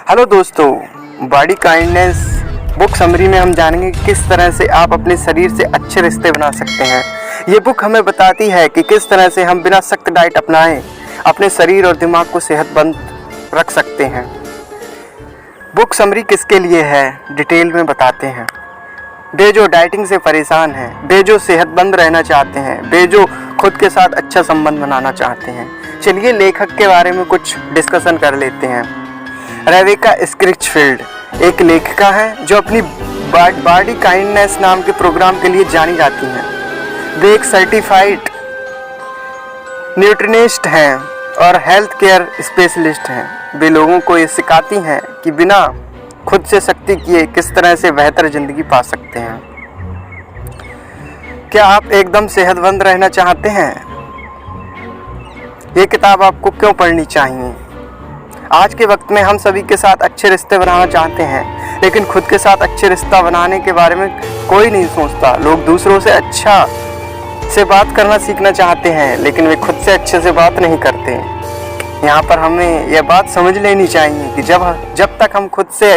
Hello दोस्तों, body kindness book summary में हम जानेंगे कि किस तरह से आप अपने शरीर से अच्छे रिश्ते बना सकते हैं। ये बुक हमें बताती है कि किस तरह से हम बिना सख्त डाइट अपनाएं अपने शरीर और दिमाग को सेहतमंद रख सकते हैं। बुक समरी किसके लिए है, डिटेल में बताते हैं। वे जो डाइटिंग से परेशान हैं, वे जो सेहतमंद रहना चाहते हैं, वे जो खुद के साथ अच्छा संबंध बनाना चाहते हैं। चलिए लेखक के बारे में कुछ डिस्कशन कर लेते हैं। रेबेका स्क्रिचफील्ड एक लेखिका है जो अपनी बॉडी काइंडनेस नाम के प्रोग्राम के लिए जानी जाती हैं। वे एक सर्टिफाइड न्यूट्रिशनिस्ट हैं और हेल्थ केयर स्पेशलिस्ट हैं। वे लोगों को ये सिखाती हैं कि बिना खुद से सख्ती किए किस तरह से बेहतर ज़िंदगी पा सकते हैं। क्या आप एकदम सेहतमंद रहना चाहते हैं? ये किताब आपको क्यों पढ़नी चाहिए? आज के वक्त में हम सभी के साथ अच्छे रिश्ते बनाना चाहते हैं, लेकिन खुद के साथ अच्छे रिश्ता बनाने के बारे में कोई नहीं सोचता। लोग दूसरों से अच्छा से बात करना सीखना चाहते हैं, लेकिन वे खुद से अच्छे से बात नहीं करते। यहाँ पर हमें यह बात समझ लेनी चाहिए कि जब तक हम खुद से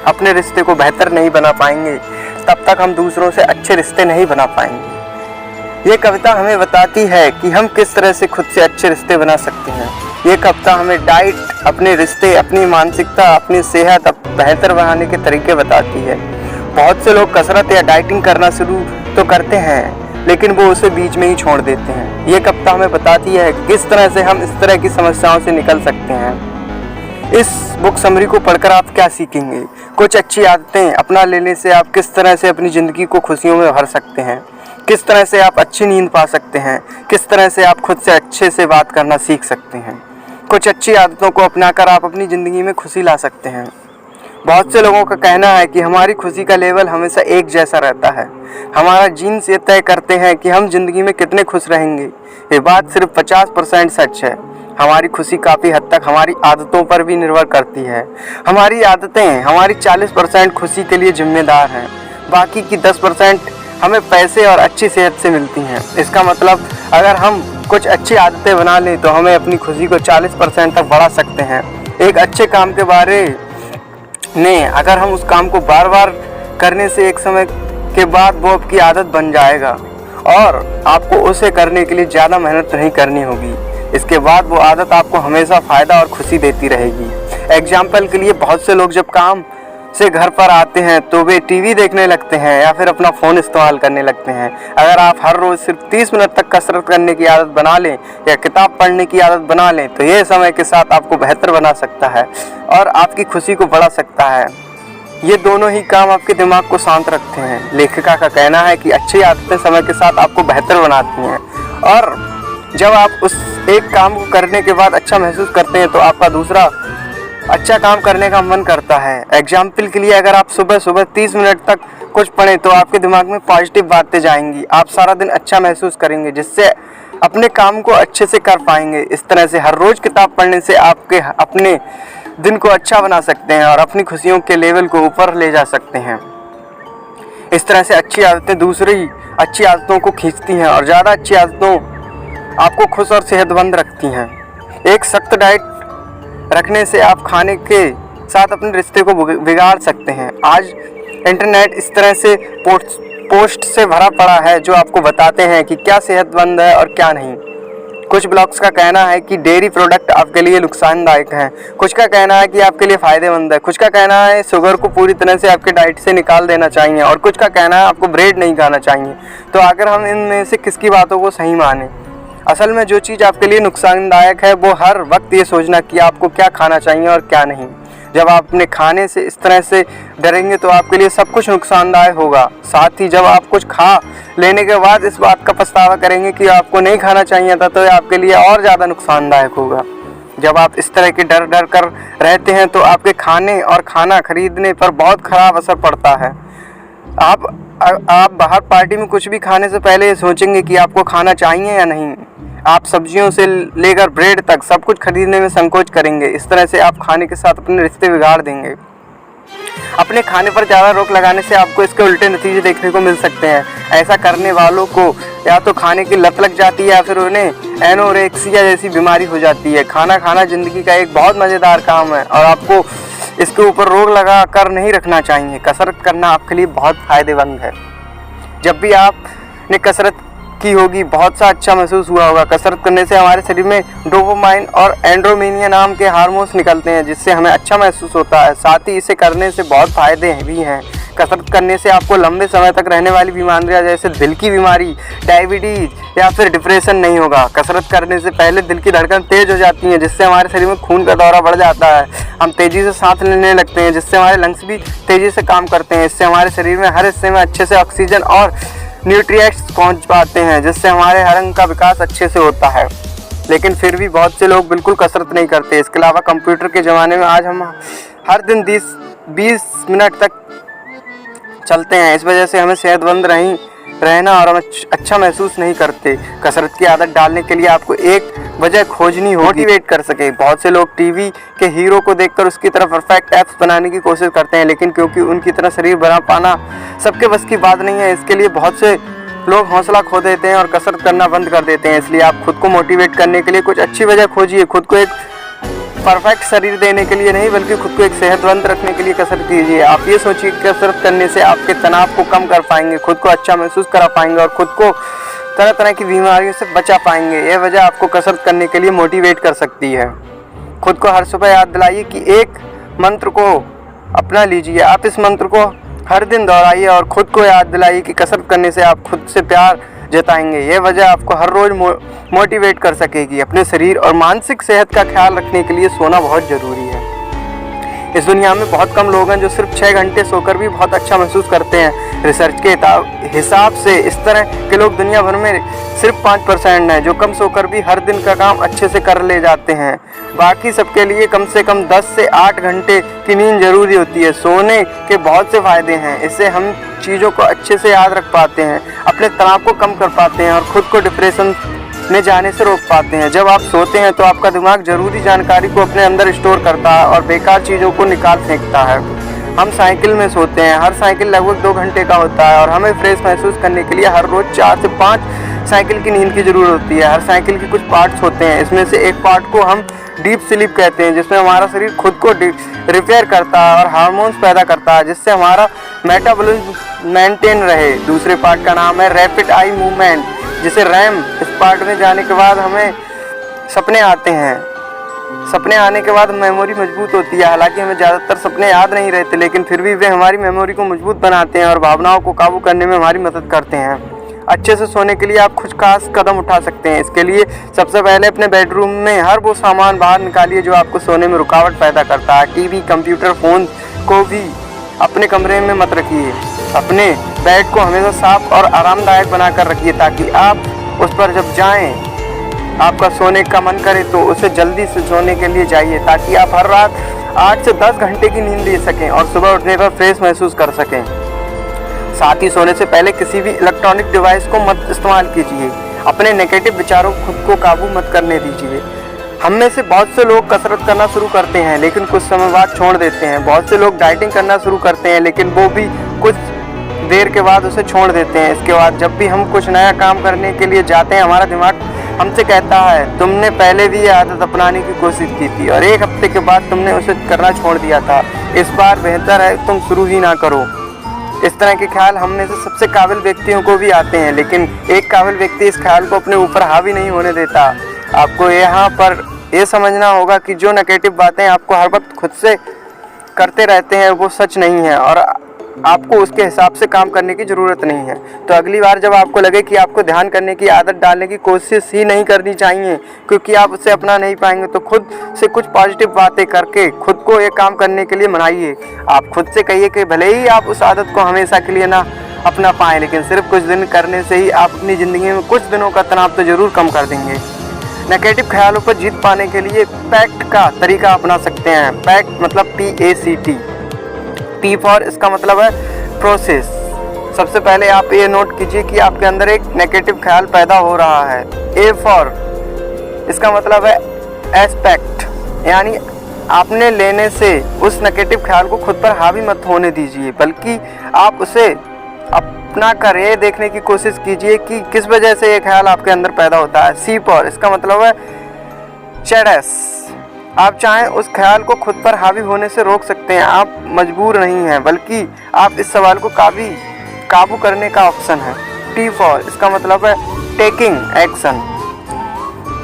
अपने रिश्ते को बेहतर नहीं बना पाएंगे, तब तक हम दूसरों से अच्छे रिश्ते नहीं बना पाएंगे। ये कविता हमें बताती है कि हम किस तरह से खुद से अच्छे रिश्ते बना सकते हैं। ये कविता हमें डाइट, अपने रिश्ते, अपनी मानसिकता, अपनी सेहत बेहतर बनाने के तरीके बताती है। बहुत से लोग कसरत या डाइटिंग करना शुरू तो करते हैं, लेकिन वो उसे बीच में ही छोड़ देते हैं। ये कविता हमें बताती है कि किस तरह से हम इस तरह की समस्याओं से निकल सकते हैं। इस बुक समरी को पढ़कर आप क्या सीखेंगे? कुछ अच्छी आदतें अपना लेने से आप किस तरह से अपनी ज़िंदगी को खुशियों में भर सकते हैं, किस तरह से आप अच्छी नींद पा सकते हैं, किस तरह से आप खुद से अच्छे से बात करना सीख सकते हैं। कुछ अच्छी आदतों को अपनाकर आप अपनी ज़िंदगी में खुशी ला सकते हैं। बहुत से लोगों का कहना है कि हमारी खुशी का लेवल हमेशा एक जैसा रहता है। हमारा जीन्स ये तय करते हैं कि हम ज़िंदगी में कितने खुश रहेंगे। ये बात सिर्फ 50% सच है। हमारी खुशी काफ़ी हद तक हमारी आदतों पर भी निर्भर करती है। हमारी आदतें हमारी 40% खुशी के लिए जिम्मेदार हैं। बाकी की 10% हमें पैसे और अच्छी सेहत से मिलती हैं। इसका मतलब अगर हम कुछ अच्छी आदतें बना लें तो हमें अपनी खुशी को 40% तक बढ़ा सकते हैं। एक अच्छे काम के बारे में अगर हम उस काम को बार बार करने से एक समय के बाद वो आपकी आदत बन जाएगा और आपको उसे करने के लिए ज़्यादा मेहनत नहीं करनी होगी। इसके बाद वो आदत आपको हमेशा फ़ायदा और खुशी देती रहेगी। एग्जाम्पल के लिए बहुत से लोग जब काम से घर पर आते हैं तो वे टीवी देखने लगते हैं या फिर अपना फ़ोन इस्तेमाल करने लगते हैं। अगर आप हर रोज़ सिर्फ 30 मिनट तक कसरत करने की आदत बना लें या किताब पढ़ने की आदत बना लें तो यह समय के साथ आपको बेहतर बना सकता है और आपकी खुशी को बढ़ा सकता है। ये दोनों ही काम आपके दिमाग को शांत रखते हैं। लेखिका का कहना है कि अच्छी आदतें समय के साथ आपको बेहतर बनाती हैं और जब आप उस एक काम को करने के बाद अच्छा महसूस करते हैं तो आपका दूसरा अच्छा काम करने का मन करता है। एग्जाम्पल के लिए अगर आप सुबह सुबह 30 मिनट तक कुछ पढ़ें तो आपके दिमाग में पॉजिटिव बातें जाएंगी। आप सारा दिन अच्छा महसूस करेंगे, जिससे अपने काम को अच्छे से कर पाएंगे। इस तरह से हर रोज़ किताब पढ़ने से आपके अपने दिन को अच्छा बना सकते हैं और अपनी खुशियों के लेवल को ऊपर ले जा सकते हैं। इस तरह से अच्छी आदतें दूसरी अच्छी आदतों को खींचती हैं और ज़्यादा अच्छी आदतों आपको खुश और सेहतमंद रखती हैं। एक सख्त डाइट रखने से आप खाने के साथ अपने रिश्ते को बिगाड़ सकते हैं। आज इंटरनेट इस तरह से पोस्ट से भरा पड़ा है जो आपको बताते हैं कि क्या सेहतमंद है और क्या नहीं। कुछ ब्लॉग्स का कहना है कि डेयरी प्रोडक्ट आपके लिए नुकसानदायक हैं, कुछ का कहना है कि आपके लिए फ़ायदेमंद है, कुछ का कहना है शुगर को पूरी तरह से आपके डाइट से निकाल देना चाहिए और कुछ का कहना है आपको ब्रेड नहीं खाना चाहिए। तो आखिर हम इनमें से किसकी बातों को सही मानें? असल में जो चीज़ आपके लिए नुकसानदायक है वो हर वक्त ये सोचना कि आपको क्या खाना चाहिए और क्या नहीं। जब आप अपने खाने से इस तरह से डरेंगे तो आपके लिए सब कुछ नुकसानदायक होगा। साथ ही जब आप कुछ खा लेने के बाद इस बात का पछतावा करेंगे कि आपको नहीं खाना चाहिए था तो आपके लिए और ज़्यादा नुकसानदायक होगा। जब आप इस तरह के डर कर रहते हैं तो आपके खाने और खाना खरीदने पर बहुत ख़राब असर पड़ता है। आप बाहर पार्टी में कुछ भी खाने से पहले ये सोचेंगे कि आपको खाना चाहिए या नहीं। आप सब्जियों से लेकर ब्रेड तक सब कुछ खरीदने में संकोच करेंगे। इस तरह से आप खाने के साथ अपने रिश्ते बिगाड़ देंगे। अपने खाने पर ज़्यादा रोक लगाने से आपको इसके उल्टे नतीजे देखने को मिल सकते हैं। ऐसा करने वालों को या तो खाने की लत लग जाती है या फिर उन्हें एनोरेक्सिया जैसी बीमारी हो जाती है। खाना खाना ज़िंदगी का एक बहुत मज़ेदार काम है और आपको इसके ऊपर रोक लगा कर नहीं रखना चाहिए। कसरत करना आपके लिए बहुत फ़ायदेमंद है। जब भी आपने कसरत की होगी बहुत सा अच्छा महसूस हुआ होगा। कसरत करने से हमारे शरीर में डोपामाइन और एंड्रोमेनिया नाम के हार्मोन्स निकलते हैं, जिससे हमें अच्छा महसूस होता है। साथ ही इसे करने से बहुत फ़ायदे भी हैं। कसरत करने से आपको लंबे समय तक रहने वाली बीमारियां जैसे दिल की बीमारी, डायबिटीज़ या फिर डिप्रेशन नहीं होगा। कसरत करने से पहले दिल की धड़कन तेज़ हो जाती है, जिससे हमारे शरीर में खून का दौरा बढ़ जाता है। हम तेज़ी से सांस लेने लगते हैं, जिससे हमारे लंग्स भी तेज़ी से काम करते हैं। इससे हमारे शरीर में हर हिस्से में अच्छे से ऑक्सीजन और न्यूट्रिएंट्स पहुँच पाते हैं, जिससे हमारे हर अंग का विकास अच्छे से होता है। लेकिन फिर भी बहुत से लोग बिल्कुल कसरत नहीं करते। इसके अलावा कंप्यूटर के ज़माने में आज हम हर दिन 20 मिनट तक चलते हैं। इस वजह से हमें सेहतमंद रहना और हम अच्छा महसूस नहीं करते। कसरत की आदत डालने के लिए आपको एक वजह खोजनी होगी मोटिवेट कर सके। बहुत से लोग टीवी के हीरो को देखकर उसकी तरह परफेक्ट एप्स बनाने की कोशिश करते हैं, लेकिन क्योंकि उनकी तरह शरीर बना पाना सबके बस की बात नहीं है, इसके लिए बहुत से लोग हौसला खो देते हैं और कसरत करना बंद कर देते हैं। इसलिए आप खुद को मोटिवेट करने के लिए कुछ अच्छी वजह खोजिए। खुद को एक परफेक्ट शरीर देने के लिए नहीं, बल्कि खुद को एक सेहतमंद रखने के लिए कसरत कीजिए। आप ये सोचिए कि कसरत करने से आपके तनाव को कम कर पाएंगे, खुद को अच्छा महसूस करा पाएंगे और खुद को तरह तरह की बीमारियों से बचा पाएंगे। यह वजह आपको कसरत करने के लिए मोटिवेट कर सकती है। खुद को हर सुबह याद दिलाइए कि एक मंत्र को अपना लीजिए। आप इस मंत्र को हर दिन दोहराइए और खुद को याद दिलाइए कि कसरत करने से आप खुद से प्यार जताएंगे। यह वजह आपको हर रोज़ मोटिवेट कर सकेगी। अपने शरीर और मानसिक सेहत का ख्याल रखने के लिए सोना बहुत ज़रूरी है। इस दुनिया में बहुत कम लोग हैं जो सिर्फ 6 घंटे सोकर भी बहुत अच्छा महसूस करते हैं। रिसर्च के हिसाब से इस तरह के लोग दुनिया भर में सिर्फ 5% हैं जो कम सोकर भी हर दिन का काम अच्छे से कर ले जाते हैं। बाकी सबके लिए कम से कम 10 से 8 घंटे की नींद जरूरी होती है। सोने के बहुत से फ़ायदे हैं। इससे हम चीज़ों को अच्छे से याद रख पाते हैं, अपने तनाव को कम कर पाते हैं और खुद को डिप्रेशन में जाने से रोक पाते हैं। जब आप सोते हैं तो आपका दिमाग जरूरी जानकारी को अपने अंदर स्टोर करता है और बेकार चीज़ों को निकाल फेंकता है। हम साइकिल में सोते हैं। हर साइकिल लगभग 2 घंटे का होता है और हमें फ्रेश महसूस करने के लिए हर रोज़ 4 से 5 साइकिल की नींद की ज़रूरत होती है। हर साइकिल के कुछ पार्ट्स होते हैं। इसमें से एक पार्ट को हम डीप स्लीप कहते हैं, जिसमें हमारा शरीर खुद को रिपेयर करता है और हार्मोन्स पैदा करता है, जिससे हमारा मेटाबॉलिज्म मेंटेन रहे। दूसरे पार्ट का नाम है रैपिड आई मूवमेंट, जिसे रैम। इस पार्ट में जाने के बाद हमें सपने आते हैं। सपने आने के बाद मेमोरी मजबूत होती है। हालांकि हमें ज़्यादातर सपने याद नहीं रहते, लेकिन फिर भी वे हमारी मेमोरी को मजबूत बनाते हैं और भावनाओं को काबू करने में हमारी मदद करते हैं। अच्छे से सोने के लिए आप कुछ खास कदम उठा सकते हैं। इसके लिए सबसे पहले अपने बेडरूम में हर वो सामान बाहर निकालिए जो आपको सोने में रुकावट पैदा करता है। टीवी, कंप्यूटर, फ़ोन को भी अपने कमरे में मत रखिए। अपने बेड को हमेशा साफ और आरामदायक बनाकर रखिए, ताकि आप उस पर जब जाएं आपका सोने का मन करे तो उसे जल्दी से सोने के लिए जाइए, ताकि आप हर रात 8 से 10 घंटे की नींद ले सकें और सुबह उठने पर फ्रेश महसूस कर सकें। साथ ही सोने से पहले किसी भी इलेक्ट्रॉनिक डिवाइस को मत इस्तेमाल कीजिए। अपने नेगेटिव विचारों को खुद को काबू मत करने दीजिए। हम में से बहुत से लोग कसरत करना शुरू करते हैं, लेकिन कुछ समय बाद छोड़ देते हैं। बहुत से लोग डाइटिंग करना शुरू करते हैं, लेकिन वो भी कुछ देर के बाद उसे छोड़ देते हैं। इसके बाद जब भी हम कुछ नया काम करने के लिए जाते हैं, हमारा दिमाग हमसे कहता है तुमने पहले भी ये आदत अपनाने की कोशिश की थी और 1 हफ्ते के बाद तुमने उसे करना छोड़ दिया था। इस बार बेहतर है तुम शुरू ही ना करो। इस तरह के ख्याल हम में से सबसे काबिल व्यक्तियों को भी आते हैं, लेकिन एक काबिल व्यक्ति इस ख्याल को अपने ऊपर हावी नहीं होने देता। आपको यहाँ पर यह समझना होगा कि जो नेगेटिव बातें आपको हर वक्त खुद से करते रहते हैं वो सच नहीं है और आपको उसके हिसाब से काम करने की ज़रूरत नहीं है। तो अगली बार जब आपको लगे कि आपको ध्यान करने की आदत डालने की कोशिश ही नहीं करनी चाहिए क्योंकि आप उसे अपना नहीं पाएंगे, तो खुद से कुछ पॉजिटिव बातें करके खुद को ये काम करने के लिए मनाइए। आप खुद से कहिए कि भले ही आप उस आदत को हमेशा के लिए ना अपना पाएँ, लेकिन सिर्फ कुछ दिन करने से ही आप अपनी ज़िंदगी में कुछ दिनों का तनाव तो ज़रूर कम कर देंगे। नेगेटिव ख्यालों पर जीत पाने के लिए पैक्ट का तरीका अपना सकते हैं। पैक्ट मतलब PACT। P फॉर इसका मतलब है प्रोसेस। सबसे पहले आप ये नोट कीजिए कि आपके अंदर एक नेगेटिव ख्याल पैदा हो रहा है। A फॉर इसका मतलब है एस्पेक्ट, यानी आपने लेने से उस नेगेटिव ख्याल को खुद पर हावी मत होने दीजिए, बल्कि आप उसे अपना कर ये देखने की कोशिश कीजिए कि किस वजह से ये ख्याल आपके अंदर पैदा होता है। C फॉर इसका मतलब है चैडस, आप चाहें उस ख्याल को खुद पर हावी होने से रोक सकते हैं। आप मजबूर नहीं हैं, बल्कि आप इस सवाल को काबू करने का ऑप्शन है। टी फॉर, इसका मतलब है टेकिंग एक्शन।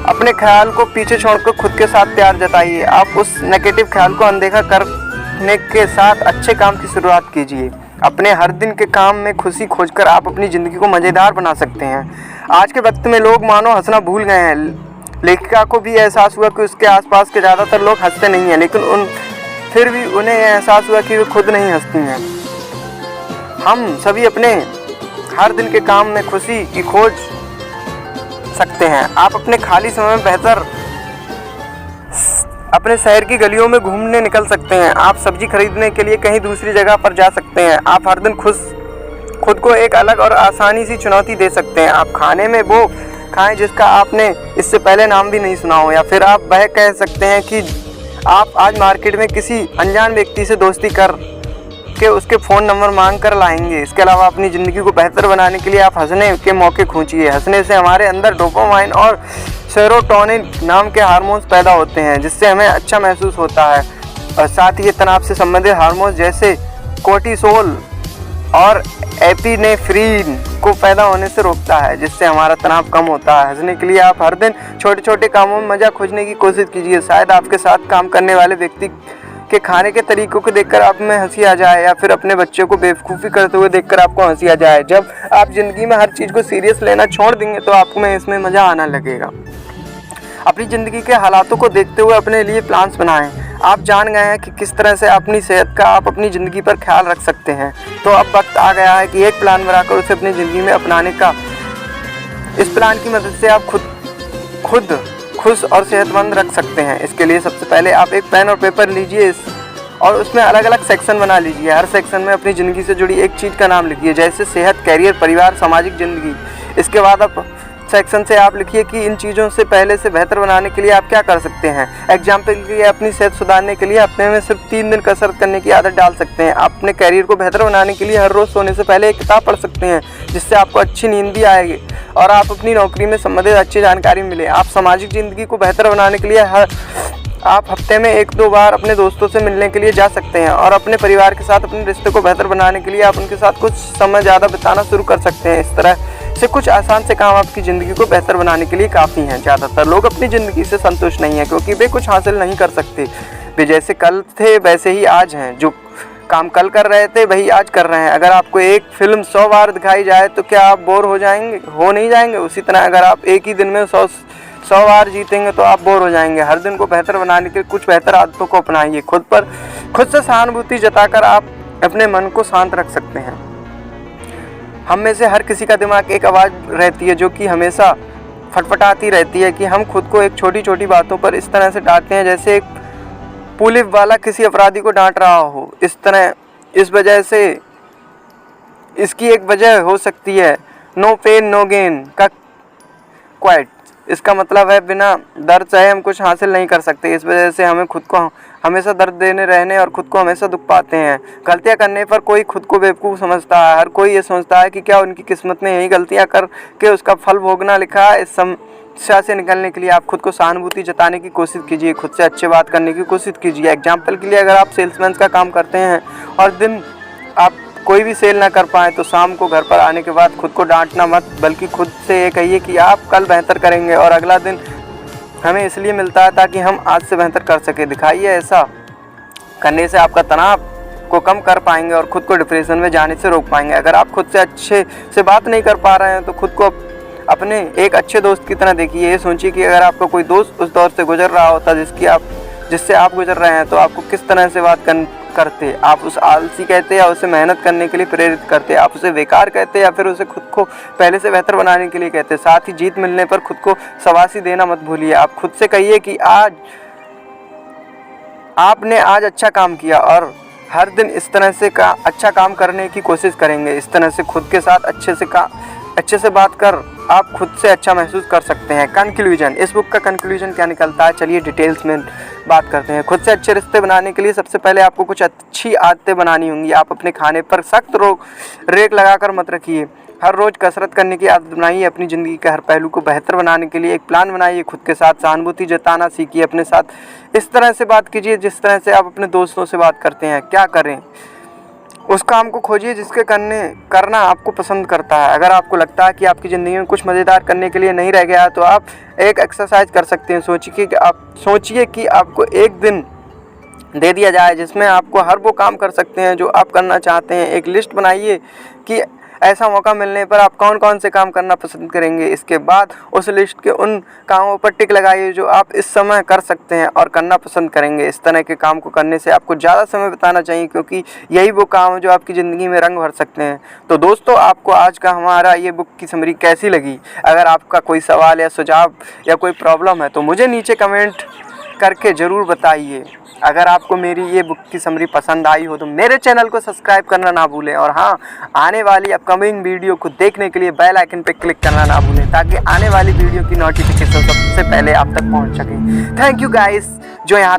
अपने ख्याल को पीछे छोड़कर खुद के साथ प्यार जताइए। आप उस नेगेटिव ख्याल को अनदेखा करने के साथ अच्छे काम की शुरुआत कीजिए। अपने हर दिन के काम में खुशी खोजकर आप अपनी ज़िंदगी को मज़ेदार बना सकते हैं। आज के वक्त में लोग मानो हंसना भूल गए हैं। लेखिका को भी एहसास हुआ कि उसके आसपास के ज़्यादातर लोग हंसते नहीं हैं, लेकिन फिर भी उन्हें यह एहसास हुआ कि वे खुद नहीं हंसती हैं। हम सभी अपने हर दिन के काम में खुशी की खोज सकते हैं। आप अपने खाली समय में बेहतर अपने शहर की गलियों में घूमने निकल सकते हैं। आप सब्जी खरीदने के लिए कहीं दूसरी जगह पर जा सकते हैं। आप हर दिन खुद को एक अलग और आसानी सी चुनौती दे सकते हैं। आप खाने में वो खाएं जिसका आपने इससे पहले नाम भी नहीं सुना हो, या फिर आप वह कह सकते हैं कि आप आज मार्केट में किसी अनजान व्यक्ति से दोस्ती कर के उसके फ़ोन नंबर मांग कर लाएंगे। इसके अलावा अपनी ज़िंदगी को बेहतर बनाने के लिए आप हंसने के मौके खोजिए। हंसने से हमारे अंदर डोपामाइन और सेरोटोनिन नाम के हार्मोन्स पैदा होते हैं, जिससे हमें अच्छा महसूस होता है, और साथ ही ये तनाव से संबंधित हार्मोन्स जैसे कोर्टिसोल और एपिनेफ्रीन को पैदा होने से रोकता है, जिससे हमारा तनाव कम होता है। हंसने के लिए आप हर दिन छोटे छोटे कामों में मज़ा खोजने की कोशिश कीजिए। शायद आपके साथ काम करने वाले व्यक्ति के खाने के तरीकों को देखकर आप में हंसी आ जाए, या फिर अपने बच्चों को बेवकूफ़ी करते हुए देखकर आपको हंसी आ जाए। जब आप ज़िंदगी में हर चीज़ को सीरियस लेना छोड़ देंगे तो आपको में इसमें मज़ा आना लगेगा। अपनी ज़िंदगी के हालातों को देखते हुए अपने लिए प्लान्स बनाएं। आप जान गए हैं कि किस तरह से अपनी सेहत का आप अपनी ज़िंदगी पर ख्याल रख सकते हैं, तो अब वक्त आ गया है कि एक प्लान बनाकर उसे अपनी ज़िंदगी में अपनाने का। इस प्लान की मदद से आप खुद खुश और सेहतमंद रख सकते हैं। इसके लिए सबसे पहले आप एक पेन और पेपर लीजिए और उसमें अलग अलग सेक्शन बना लीजिए। हर सेक्शन में अपनी ज़िंदगी से जुड़ी एक चीज़ का नाम लिखिए, जैसे सेहत, कैरियर, परिवार, सामाजिक ज़िंदगी। इसके बाद आप सेक्शन से आप लिखिए कि इन चीज़ों से पहले से बेहतर बनाने के लिए आप क्या कर सकते हैं। एग्जाम्पल के लिए अपनी सेहत सुधारने के लिए हफ्ते में सिर्फ 3 दिन कसरत करने की आदत डाल सकते हैं। आप अपने कैरियर को बेहतर बनाने के लिए हर रोज़ सोने से पहले एक किताब पढ़ सकते हैं, जिससे आपको अच्छी नींद भी आएगी और आप अपनी नौकरी में संबंधित अच्छी जानकारी मिले। आप सामाजिक ज़िंदगी को बेहतर बनाने के लिए आप हफ्ते में 1-2 बार अपने दोस्तों से मिलने के लिए जा सकते हैं, और अपने परिवार के साथ अपने रिश्ते को बेहतर बनाने के लिए आप उनके साथ कुछ समय ज़्यादा बिताना शुरू कर सकते हैं। इस तरह से कुछ आसान से काम आपकी ज़िंदगी को बेहतर बनाने के लिए काफ़ी हैं। ज़्यादातर लोग अपनी ज़िंदगी से संतुष्ट नहीं हैं, क्योंकि वे कुछ हासिल नहीं कर सकते। वे जैसे कल थे वैसे ही आज हैं। जो काम कल कर रहे थे वही आज कर रहे हैं। अगर आपको एक फिल्म 100 बार दिखाई जाए तो क्या आप बोर हो नहीं जाएंगे? उसी तरह अगर आप एक ही दिन में 100 बार जीतेंगे तो आप बोर हो जाएंगे। हर दिन को बेहतर बनाने के लिए कुछ बेहतर आदतों को अपनाइए। खुद से सहानुभूति जताकर आप अपने मन को शांत रख सकते हैं। हम में से हर किसी का दिमाग एक आवाज़ रहती है जो कि हमेशा फटफटाती रहती है कि हम खुद को एक छोटी छोटी बातों पर इस तरह से डांटते हैं जैसे एक पुलिस वाला किसी अपराधी को डांट रहा हो। इस वजह से इसकी एक वजह हो सकती है नो पेन नो गेन का क्वाइट। इसका मतलब है बिना दर्द सहे हम कुछ हासिल नहीं कर सकते। इस वजह से हमें खुद को हमेशा दर्द देने रहने और खुद को हमेशा दुख पाते हैं। गलतियां करने पर कोई खुद को बेवकूफ़ समझता है। हर कोई ये सोचता है कि क्या उनकी किस्मत में यही गलतियां करके उसका फल भोगना लिखा है। इस समस्या से निकलने के लिए आप खुद को सहानुभूति जताने की कोशिश कीजिए। खुद से अच्छे बात करने की कोशिश कीजिए। एग्जाम्पल के लिए अगर आप सेल्समैन का काम करते हैं और दिन आप कोई भी सेल ना कर पाएँ तो शाम को घर पर आने के बाद खुद को डांटना मत, बल्कि खुद से ये कहिए कि आप कल बेहतर करेंगे और अगला दिन हमें इसलिए मिलता है ताकि हम आज से बेहतर कर सकें। दिखाइए, ऐसा करने से आपका तनाव को कम कर पाएंगे और खुद को डिप्रेशन में जाने से रोक पाएंगे। अगर आप खुद से अच्छे से बात नहीं कर पा रहे हैं तो खुद को अपने एक अच्छे दोस्त की तरह देखिए। ये सोचिए कि अगर आपका कोई दोस्त उस दौर से गुजर रहा होता जिससे आप गुजर रहे हैं तो आपको किस तरह से बात करते। आप उस आलसी कहते या उसे मेहनत करने के लिए प्रेरित करते। आप उसे बेकार कहते या फिर उसे खुद को पहले से बेहतर बनाने के लिए कहते। साथ ही जीत मिलने पर खुद को शाबाशी देना मत भूलिए। आप खुद से कहिए कि आपने आज अच्छा काम किया और हर दिन इस तरह से अच्छा काम करने की कोशिश करेंगे। इस तरह से खुद के साथ अच्छे से बात कर आप खुद से अच्छा महसूस कर सकते हैं। कंक्लूजन, इस बुक का कंक्लूजन क्या निकलता है, चलिए डिटेल्स में बात करते हैं। खुद से अच्छे रिश्ते बनाने के लिए सबसे पहले आपको कुछ अच्छी आदतें बनानी होंगी। आप अपने खाने पर सख्त रेक लगाकर मत रखिए। हर रोज़ कसरत करने की आदत बनाइए। अपनी ज़िंदगी के हर पहलू को बेहतर बनाने के लिए एक प्लान बनाइए। खुद के साथ सहानुभूति जताना सीखिए। अपने साथ इस तरह से बात कीजिए जिस तरह से आप अपने दोस्तों से बात करते हैं। क्या करें, उस काम को खोजिए जिसके करना आपको पसंद करता है। अगर आपको लगता है कि आपकी ज़िंदगी में कुछ मज़ेदार करने के लिए नहीं रह गया तो आप एक एक्सरसाइज कर सकते हैं। सोचिए कि आपको एक दिन दे दिया जाए जिसमें आपको हर वो काम कर सकते हैं जो आप करना चाहते हैं। एक लिस्ट बनाइए कि ऐसा मौका मिलने पर आप कौन कौन से काम करना पसंद करेंगे। इसके बाद उस लिस्ट के उन कामों पर टिक लगाइए जो आप इस समय कर सकते हैं और करना पसंद करेंगे। इस तरह के काम को करने से आपको ज़्यादा समय बिताना चाहिए, क्योंकि यही वो काम है जो आपकी ज़िंदगी में रंग भर सकते हैं। तो दोस्तों, आपको आज का हमारा ये बुक की समरी कैसी लगी? अगर आपका कोई सवाल या सुझाव या कोई प्रॉब्लम है तो मुझे नीचे कमेंट करके ज़रूर बताइए। अगर आपको मेरी ये बुक की समरी पसंद आई हो तो मेरे चैनल को सब्सक्राइब करना ना भूलें, और हाँ, आने वाली अपकमिंग वीडियो को देखने के लिए बेल आइकन पर क्लिक करना ना भूलें ताकि आने वाली वीडियो की नोटिफिकेशन सबसे पहले आप तक पहुंच सके। थैंक यू गाइस जो यहाँ